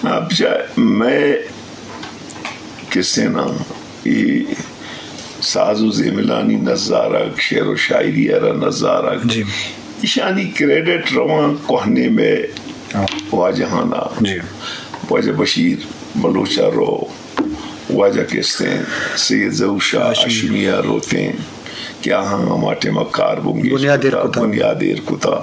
اب میں کسی نا یہ ساز و زیملانی نظارہ شعر و شاعری ارا نظارہ ایشانی کریڈٹ رواں کوہنے میں واجہانا واجہ بشیر بلوچہ رو واجہ کہتے ہیں سید ظہور ہاشمیہ روتے ہیں کیا ہاں ماٹے مکار بنیادیر کتا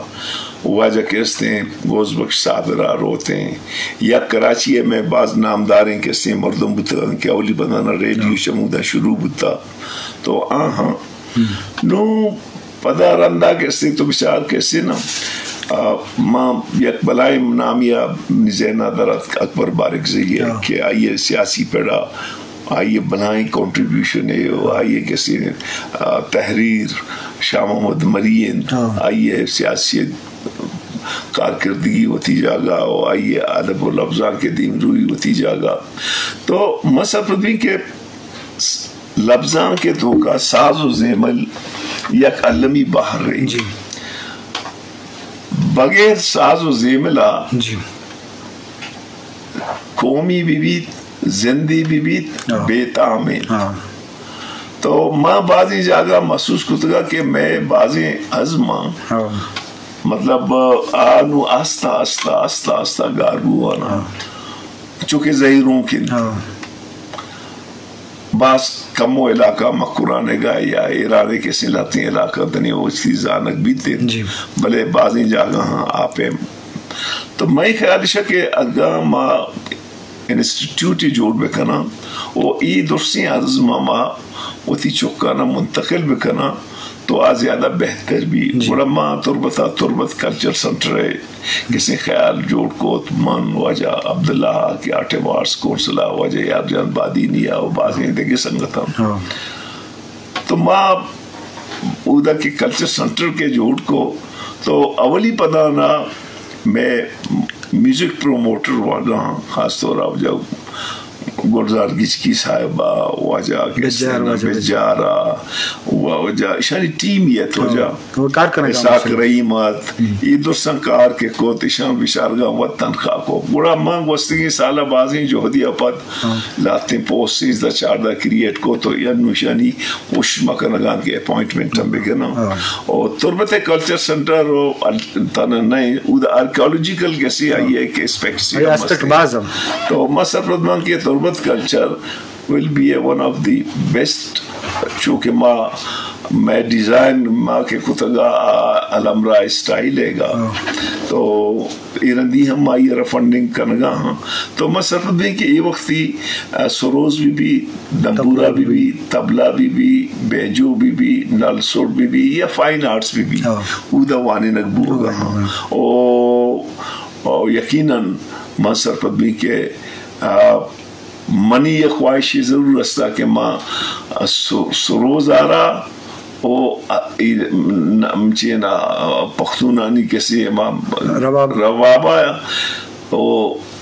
واجہ کہتے ہیں گوز بخش صابرہ روتے ہیں یا کراچی میں بعض نامداریں کہتے ہیں مردم بتا کہ اولی بنانا ریڈیو شمودہ شروع بتا تو آہاں نو پدا رندہ کہتے ہیں تو بچار کہتے نا ماں یک بلائی نامیہ نزینہ درد اکبر بارک زیے کہ آئیے سیاسی پیڑا آئیے بلائیں کنٹریبیوشن ہے آئیے کسی تحریر شاہ محمد مرین آئیے سیاسی کارکردگی وتی جاگا آئیے ادب و لفظاں کے دیم روئی وتی جاگا تو مسئلہ کے لفظاں کے دھوکا ساز و زیمل یک علمی باہر رہی بغیر ساز و زیملہ قومی بھی بیت زندی بھی بیت بے تامین تو ماں بعضی جاگہ محسوس کتگا کہ میں بعضی عظمہ مطلب آنو آستا آستا آستا آستا گاربو آنا چونکہ ظہیروں کی بعض کمو علاقہ مکرانے گا یا ایرانے کے سلاتی علاقہ دنیا وچتی زانک بیتے بلے بعضی جاگہ ہاں آپے تو میں خیال کہ اگا ماں انسٹیٹیوٹی جوڑ بکنا وہ ای درسی عظمہ ماں وہ تی چکانا منتقل بکنا تو آ زیادہ بہتر بھی بڑا ماں تربت کلچر سنٹر ہے کسی خیال جوڑ کو من واجہ عبداللہ کی آٹے وارس کورسلہ واجہ یاب جان بادینیا و بازیں دیکھے سنگتا تو ماں اودا کی کلچر سنٹر کے جوڑ کو تو اولی پدانا میں میوزک پروموٹر والا خاص طور آپ جب گلزار گچکی صاحبہ واجہ بجارہ واجہ اشانی ٹیم یہ تو جا اساق رحیمت یہ درسن کار کے کوت اشان بشارگاہ وقت تنخواہ کو بڑا مانگ وستگی سالہ بازیں جو حدیہ پت لاتے پوسٹیز دا چاردہ کریٹ کو تو یہ نوشانی کوشش مکنگان کے اپوائنٹمنٹ ہم بگنا اور تربت کلچر سنٹر تانا نئے آرکیولوجیکل کیسی آئی ہے کہ اسپیکٹسی تو مصر ردمان کی تربت culture will be one of the best چونکہ میں ڈیزائن ماں کے کتگا الامرہ اسٹائل ہے گا تو ایرندی ہم آئی رہا فنڈنگ کرنگا ہاں تو میں صرف دیں کہ یہ وقتی سروز بھی دمبورا بھی تبلا بھی بیجو بھی نلسوٹ بھی یا فائن آرٹس بھی اودا وانی نقبو ہوگا ہاں اور یقیناً میں صرف دیں کہ منی یہ خواہشی ضرور رستا کہ ماں سروز آ رہا چینا پختونانی کسی روابا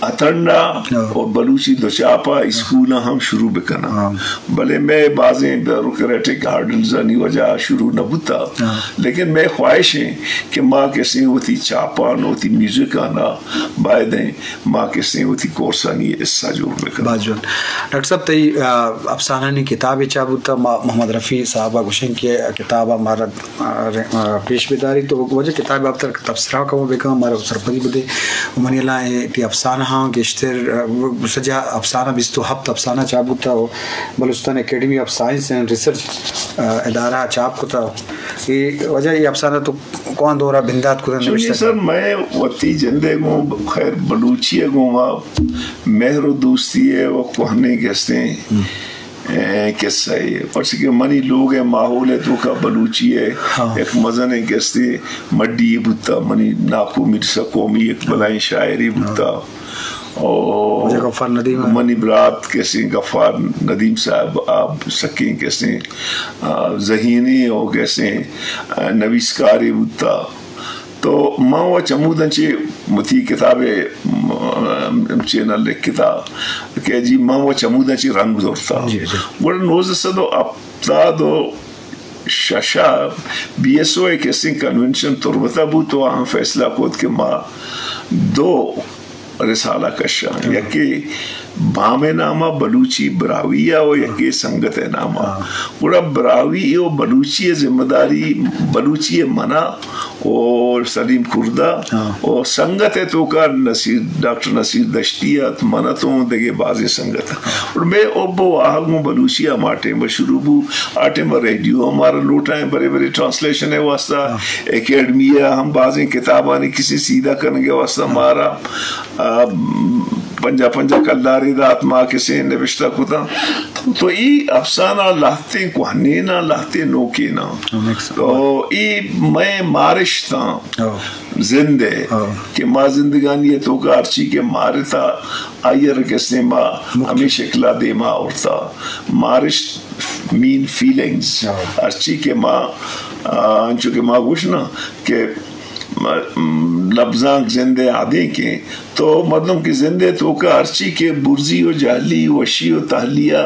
اتنڈا اور بلوچی دوچاپا اسکولہ ہم شروع بکنا بلے میں بعضیں بیوروکریٹک ہارڈلزانی وجہ شروع نہ بتا لیکن میں خواہش ہیں کہ ماں کسی ہوتی چاپان ہوتی میوزک آنا بائدیں ماں کسی ہوتی کورسانی اسا جوڑ بکنا ڈاکٹر صاحب تی افسانہ نے کتاب چابوتا محمد رفیع صاحبہ گوشن کی کتاب ہمارا پیش بیداری تو وجہ کتاب آپ تر تفسرہ کا وہ بکا ہمارا سرپدی بدے منی اللہ تی افسانہ ہاں گشتر سجا افسانہ بستو ہفت افسانہ چابوتا Balochistan Academy of Science and Research ادارہ چاپ کو تھا یہ وجہ یہ افسانہ تو کون دورہ بندات کو چونکہ سر میں وقتی جندے گوں خیر بلوچی گوں مہر و دوستی ہے وہ کوہنے کہتے ہیں قصہ ہے پرچہ کہ منی لوگ ہے ماحول ہے تو کا بلوچی ہے ایک مزن ہے کہتے مڈی بھتا منی ناکو مرسا قومی ایک بلائیں شاعری بھتا اور منی برات کیسے غفار ندیم صاحب آپ سکیں کیسے ذہینی ہو کیسے نویسکاری بھتا تو ماں وہ چمودن چی متی کتابیں چینل لکھتا کہ جی ماں وہ چمودن چی رنگ دورتا بڑا نوز صدو اپتاد و شاشا بی ایس او ایک ایسی کنونشن تربتا بود تو آہاں فیصلہ کود کہ ماں دو رسالہ کشاں یکی بام نامہ بلوچی براویہ و یکی سنگت نامہ گوڑا براوی و بلوچی ذمہ داری بلوچی منع اور سلیم کردہ اور سنگت ہے تو کا ڈاکٹر نصیر دشتیت منتوں دگے بازی سنگت اور میں اوبو آہگوں بلوچی ہمارے شروع بو آٹے میں ریڈیو ہمارا لوٹا ہے بڑے بڑے ٹرانسلیشن ہے واسطہ اکیڈمیہ ہم بازیں کتابانی کسی سیدھا کرنے کے واسطہ ہمارا پنجا کلداری دات ماں کسی نوشتہ کتا تو ای افسانہ لاہتے کوہنینا لاہتے نوکینا تو ای میں مارش تھا زندے کہ ماں زندگانی تو کا ارچی کے مارتا آئیر کسنے ماں ہمیں شکلہ دے ماں اورتا مارش مین فیلنگز ارچی کے ماں چونکہ ماں گوشنا کہ لفظاں زندے آدھے کے تو مطلب کہ زندے تو کا ارچی کے برزی و جہلی وشی و تحلیہ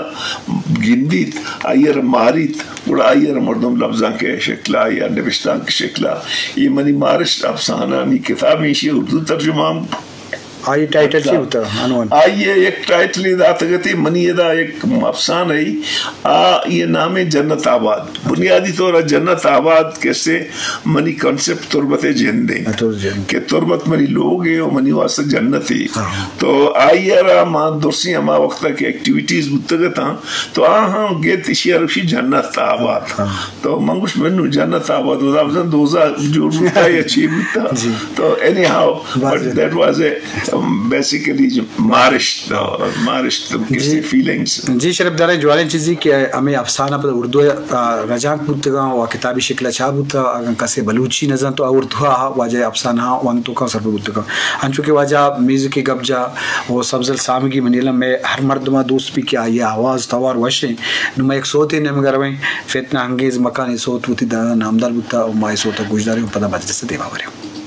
گندیت آئیر ماریت اور آئیر مردم لفظاں کے شکلہ یا نوشتان کے شکلہ یہ منی مارش افسانہ نی کتاب ایشی اردو ترجمہ آئی ٹائٹل چی ہوتا ہے آئیے ایک ٹائٹل دا تگتی منی دا ایک افسان ہے یہ نام ہے جنت آباد بنیادی طور جنت آباد کیسے منی کنسپٹ تربت جن دیں کہ تربت منی لوگ ہیں اور منی واسطہ جنت ہے تو آئیے را ماں درسی ہما وقت کی ایکٹیویٹیز بتگت ہاں تو ہاں گیت اشیاء روشی جنت آباد تو منگوش منو جنت آباد وزا دوزہ جوڑ بتا یا چی بتا تو anyhow but that was a basically مارش کسی فیلنگز جی شرف دارے جوالین چیزی کہ ہمیں افسانہ پر اردو رجانک بودتا و کتابی شکل چاہ بودتا اگر کسی بلوچی نظر تو اردو واجہ افسانہ وان تو کا سر پر بودتا انچو کہ واجہ میوزک کی گب جا وہ سبزل سامگی منیلہ میں ہر مردمہ دوست بھی کیا یہ آواز توار وشیں نمہ ایک صوتی نمگر ہوئیں فتنہ انگیز مکانی صوت ہوتی نامدار بودتا و مائی صوتا گوشداری و پدا مجلس دیوا ورے